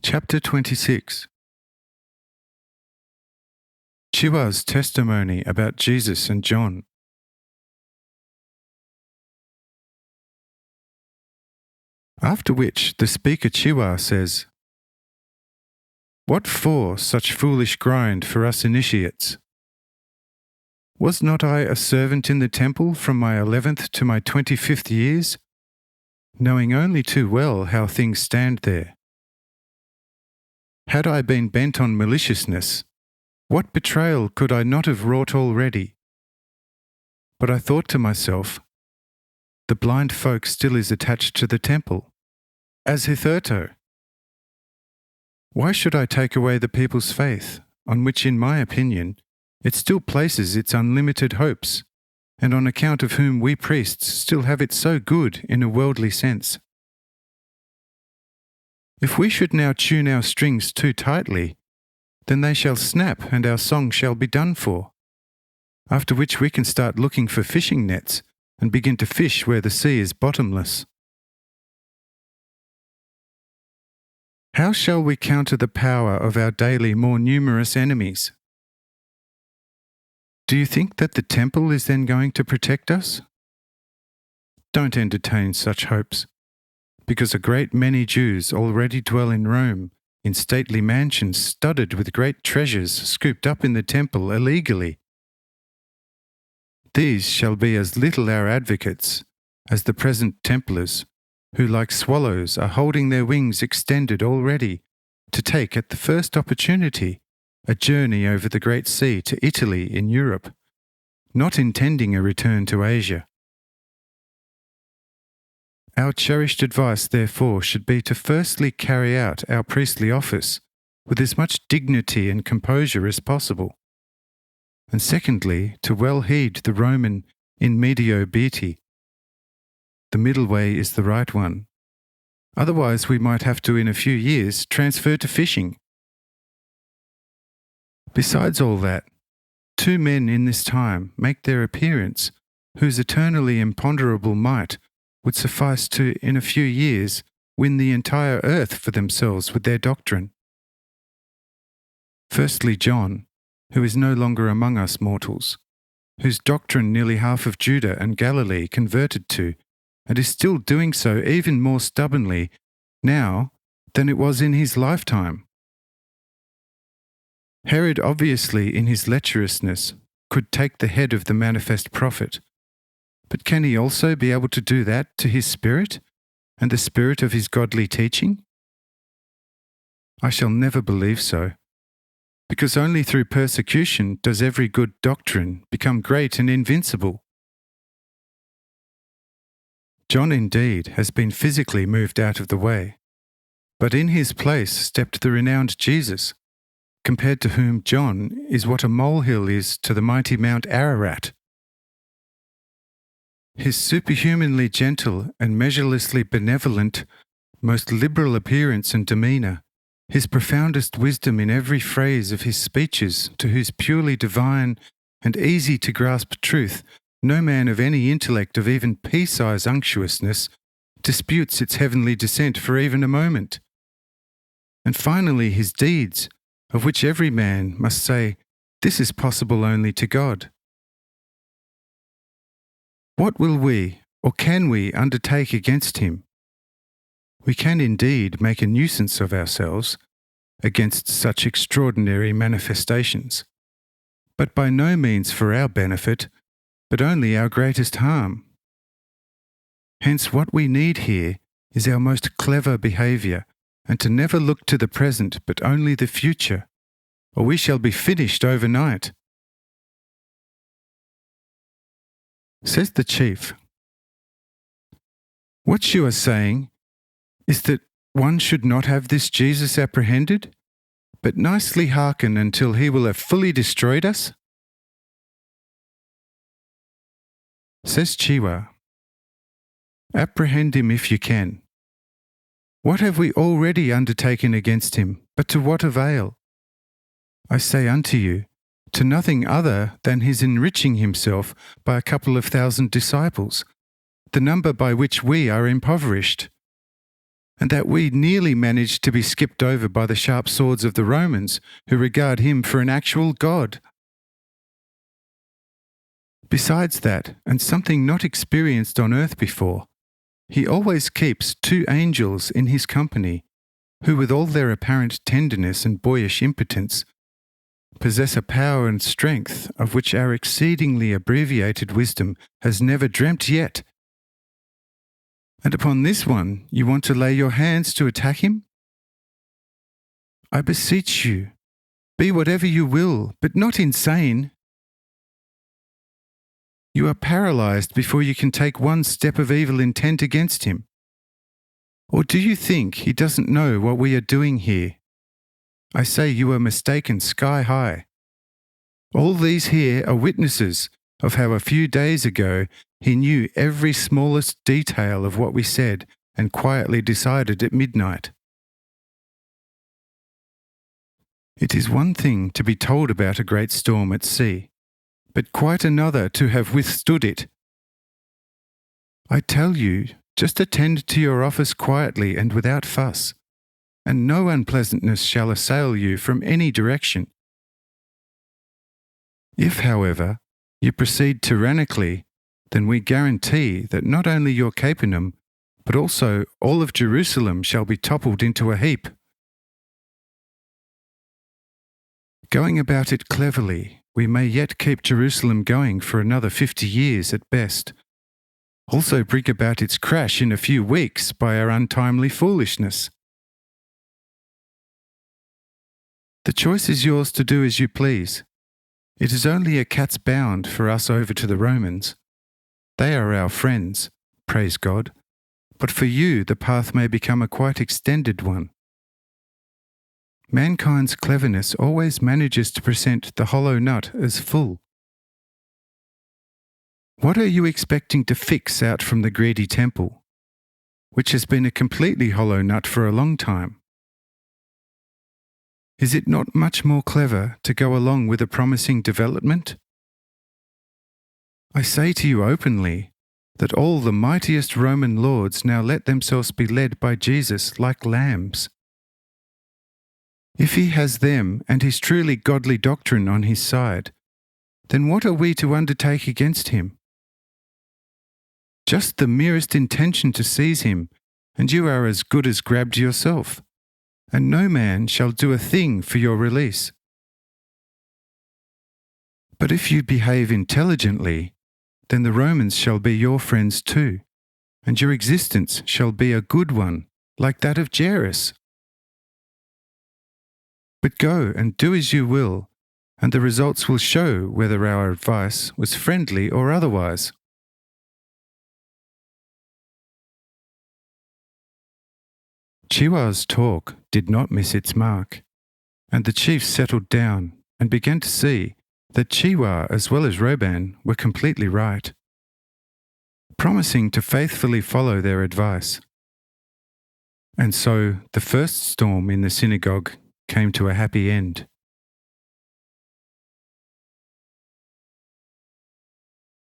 Chapter 26. Chiwa's testimony about Jesus and John. After which the speaker Chiwa says, "What for such foolish grind for us initiates? Was not I a servant in the temple from my 11th to my 25th years, knowing only too well how things stand there? Had I been bent on maliciousness, what betrayal could I not have wrought already? But I thought to myself, the blind folk still is attached to the temple, as hitherto. Why should I take away the people's faith, on which, in my opinion, it still places its unlimited hopes, and on account of whom we priests still have it so good in a worldly sense? If we should now tune our strings too tightly, then they shall snap and our song shall be done for, after which we can start looking for fishing nets and begin to fish where the sea is bottomless. How shall we counter the power of our daily more numerous enemies? Do you think that the temple is then going to protect us? Don't entertain such hopes, because a great many Jews already dwell in Rome, in stately mansions studded with great treasures scooped up in the temple illegally. These shall be as little our advocates as the present Templars, who like swallows are holding their wings extended already to take at the first opportunity a journey over the great sea to Italy in Europe, not intending a return to Asia. Our cherished advice, therefore, should be to firstly carry out our priestly office with as much dignity and composure as possible, and secondly, to well heed the Roman in medio beati. The middle way is the right one. Otherwise we might have to, in a few years, transfer to fishing. Besides all that, two men in this time make their appearance whose eternally imponderable might would suffice to, in a few years, win the entire earth for themselves with their doctrine. Firstly, John, who is no longer among us mortals, whose doctrine nearly half of Judah and Galilee converted to, and is still doing so even more stubbornly now than it was in his lifetime. Herod obviously, in his lecherousness, could take the head of the manifest prophet, but can he also be able to do that to his spirit and the spirit of his godly teaching? I shall never believe so, because only through persecution does every good doctrine become great and invincible. John indeed has been physically moved out of the way, but in his place stepped the renowned Jesus, compared to whom John is what a molehill is to the mighty Mount Ararat. His superhumanly gentle and measurelessly benevolent, most liberal appearance and demeanour, his profoundest wisdom in every phrase of his speeches, to whose purely divine and easy-to-grasp truth no man of any intellect of even pea-size unctuousness disputes its heavenly descent for even a moment. And finally his deeds, of which every man must say, this is possible only to God. What will we, or can we, undertake against him? We can indeed make a nuisance of ourselves against such extraordinary manifestations, but by no means for our benefit, but only our greatest harm. Hence what we need here is our most clever behaviour, and to never look to the present but only the future, or we shall be finished overnight. Says the chief, what you are saying is that one should not have this Jesus apprehended, but nicely hearken until he will have fully destroyed us? Says Chiwa, apprehend him if you can. What have we already undertaken against him, but to what avail? I say unto you, to nothing other than his enriching himself by a couple of thousand disciples, the number by which we are impoverished. and that we nearly managed to be skipped over by the sharp swords of the Romans, who regard him for an actual god. Besides that, and something not experienced on earth before, he always keeps 2 angels in his company, who with all their apparent tenderness and boyish impotence, possess a power and strength of which our exceedingly abbreviated wisdom has never dreamt yet. And upon this one you want to lay your hands to attack him? I beseech you, be whatever you will, but not insane. You are paralyzed before you can take one step of evil intent against him. Or do you think he doesn't know what we are doing here? I say you are mistaken sky high. All these here are witnesses of how a few days ago he knew every smallest detail of what we said and quietly decided at midnight. It is one thing to be told about a great storm at sea, but quite another to have withstood it. I tell you, just attend to your office quietly and without fuss, and no unpleasantness shall assail you from any direction. If, however, you proceed tyrannically, then we guarantee that not only your Capernaum, but also all of Jerusalem shall be toppled into a heap. Going about it cleverly, we may yet keep Jerusalem going for another 50 years at best. Also bring about its crash in a few weeks by our untimely foolishness. The choice is yours to do as you please. It is only a cat's bound for us over to the Romans. They are our friends, praise God, but for you the path may become a quite extended one. Mankind's cleverness always manages to present the hollow nut as full. What are you expecting to fix out from the greedy temple, which has been a completely hollow nut for a long time? Is it not much more clever to go along with a promising development? I say to you openly that all the mightiest Roman lords now let themselves be led by Jesus like lambs. If he has them and his truly godly doctrine on his side, then what are we to undertake against him? Just the merest intention to seize him, and you are as good as grabbed yourself, and no man shall do a thing for your release. But if you behave intelligently, then the Romans shall be your friends too, and your existence shall be a good one, like that of Jairus. But go and do as you will, and the results will show whether our advice was friendly or otherwise. Chiwa's talk did not miss its mark, and the chiefs settled down and began to see that Chiwa as well as Roban were completely right, promising to faithfully follow their advice. And so the first storm in the synagogue came to a happy end.